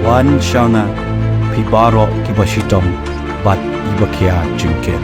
wan shanga pibaro kibashitong bat ibakia junken.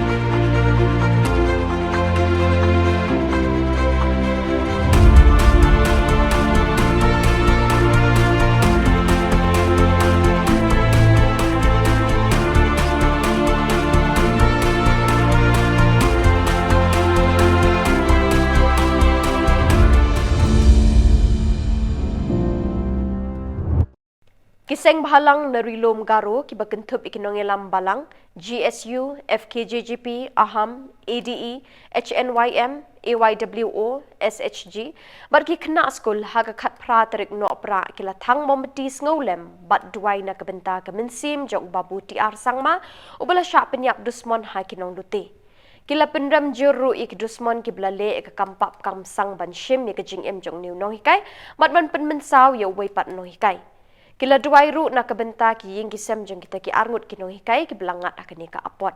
Kiseng bahalang narilom garo kibakentup ikinongelam balang GSU, FKJGP, AHAM, ADE, HNYM, AYWO, SHG barki kena skul haga khat pra tarik no pra kila thang mometis ngolem bat duai na kabenta kemensim jong babu TR sangma ubala sya penyap dusmon ha kinong dute. Kila pendam juru ik dusmon kibla le ek kampap kam sang ban shim ye kejing em jong niu no hikai mat ban pen mensaw ye wei pat no hikai. Kila duai ru na kabenta ki ying kisem jeng kita ki arngut kinong hikai ki belangat akani ka apot.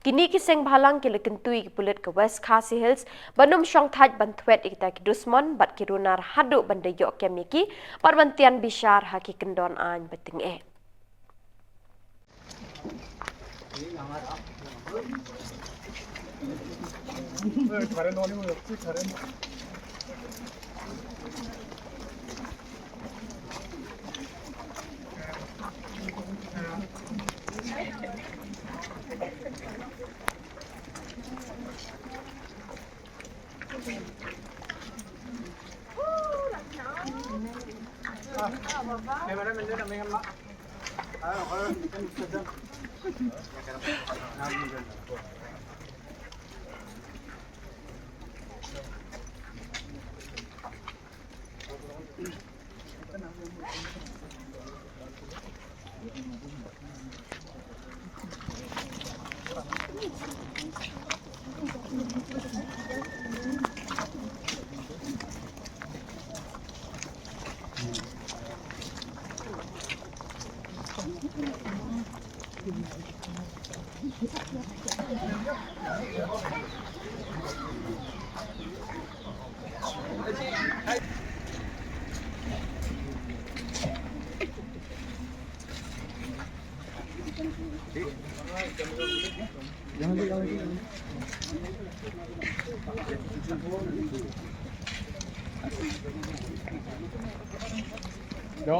Kini kiseng bahalang kila kentui ki pulit ke West Khasi Hills banum syong thaj ban thwet kita ki dusmon bat ki runar hadu banda yok kemiki bat bantian bishar haki kendon an beting e.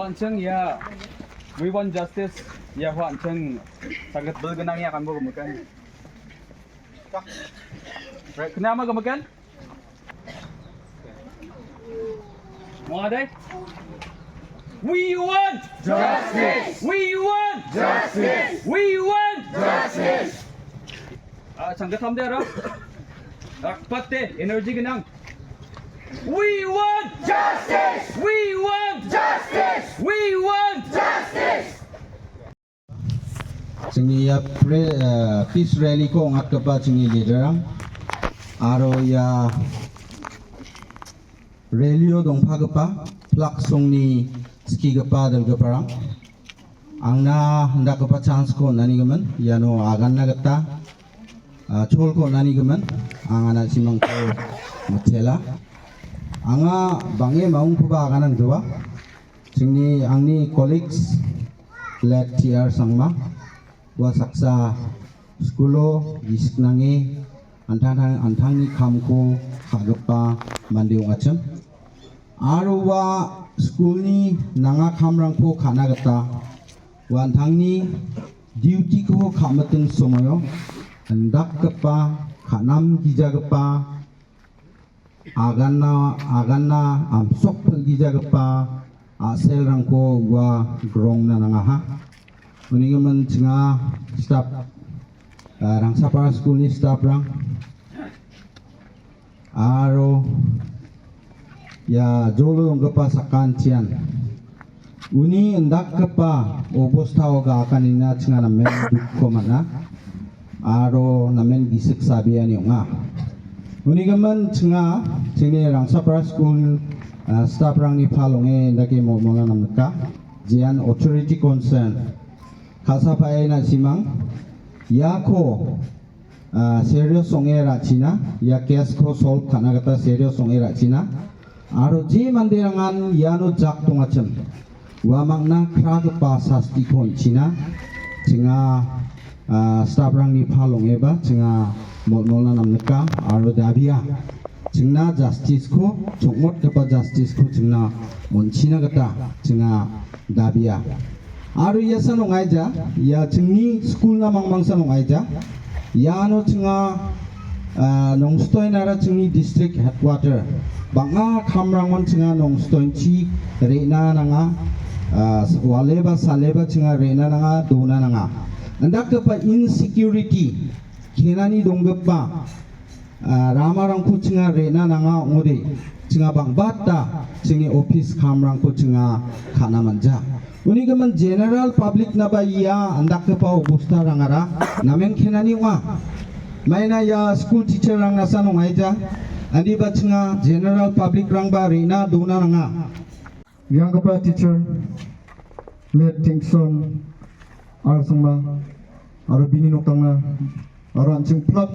Anceng ya, we want justice. Ya, anceng sangat bergenang ya kamu kemudian. Kenapa kemudian? Mau ada? We want justice. We want justice. We want justice. Sangat sampai ada. Akpate energi genang. We want justice. We want justice. We want justice. Sini ya peace rally ko ngat kepa sini leader aro ya rally dong pha kepa plak songni ski kepa dal keparang angna handa kepa chance ko nani gaman yano agan na gata chol ko nani gaman angana simang ko mutela anga bange maung phuba aganang doa sini angni colleagues let TR sangma wa saksa skulo gisiknangi antangni kamko khagpa mandiung acham aro wa skulni nanga khamrangko khana gata wa antangni duty ko khamatung somoyo ndakpa khanam gijagpa agana amsok gijagpa aselrangko wa grongna nangaha Unigaman tengah staff Rangsapara School ni staff rang aro ya jolo ngapa sakan cian uni ndak kepa obos tau ga kanina tengah namen dukko mana aro namen gisik sabian yonga unigaman tengah tengni Rangsapara School staff rang ni phalonge ndake momola namka jian authority concern Kasapai na simang ya ko serius songera Cina ya case ko solve kana kata serius songera Cina aro ji mandirangan yano jak tongacem wamakna kragapa sastikon Cina cenga stabrangni palong eba cenga molmolna namneka aro dabia cenga justice ko chokmot kepa justice ko cenga moncina gata cenga dabia aro yasa nongaija ya cengni school na mangmangsa nongaija yano cenga nongstoy nara cengni district headquarter banga kamrangon cenga nongstoy chi reina nanga waleba saleba cenga reina nanga dona nanga ndak kepa insecurity kenani donggepa ramarangko cenga reina nanga ngode cenga bangbata cengi office kamrangko cenga kana manja uni gaman general public naba ya andak kepa obusta rangara namen kenani wa maina ya school teacher rang nasa nongaija andi ba cenga general public rang ba reina dona nanga yang kepa teacher let tingson arsangma aro bini noktangna aro ancing plak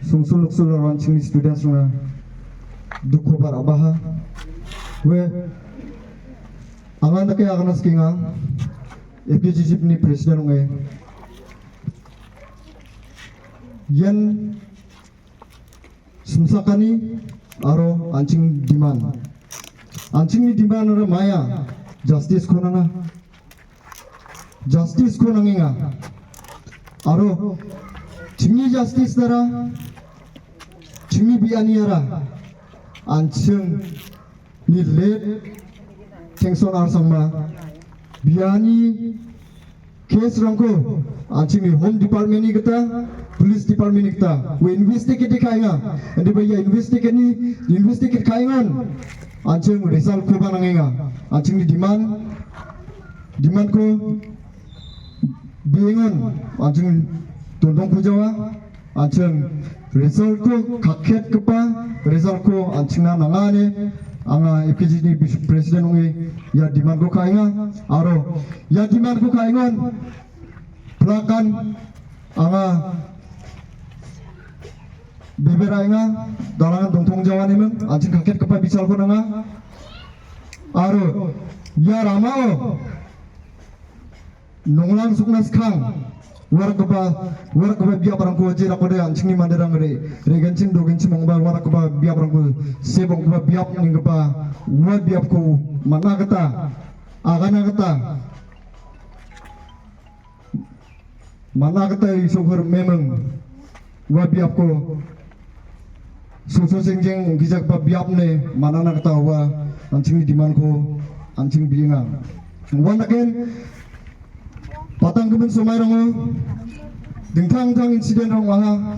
sungsul luksul aro ancing students na dukho bar abaha we angan ke aganas kinga FKJJP ni president ngai yen sumsakani aro ancing demand ni demand aro maya justice ko nanga justice ko nanginga aro chingni justice dara chingni bianiara anching ni let tengson arsangma biani case rangko anching ni home department ni kita police department ni kita we investigate kainga ande baya investigate kaingan anching result ko banangenga anching ni demand ko biengon anching tondong pujawa anching result ko kakhet kepa result ko anching na nangane anga FKJ ni president ungi ya demand ko kainga aro ya demand ko kaingon plakan anga beberainga dalangan dongtong jawanimen anching kakhet kepa bical ko nanga aro ya ramao nonglang suknas kang warakaba biya barangko jera kode anchingni manderang regencin dogencin mongba warakaba biya barangko sebong ba biya ningba wa biya ko managata isogor memang wa biya ko susu sengjeng gijak ba biya ne mananagata wa anchingni diman ko anching biinga one again patang kemen somai rango dingtang tang insiden rong waha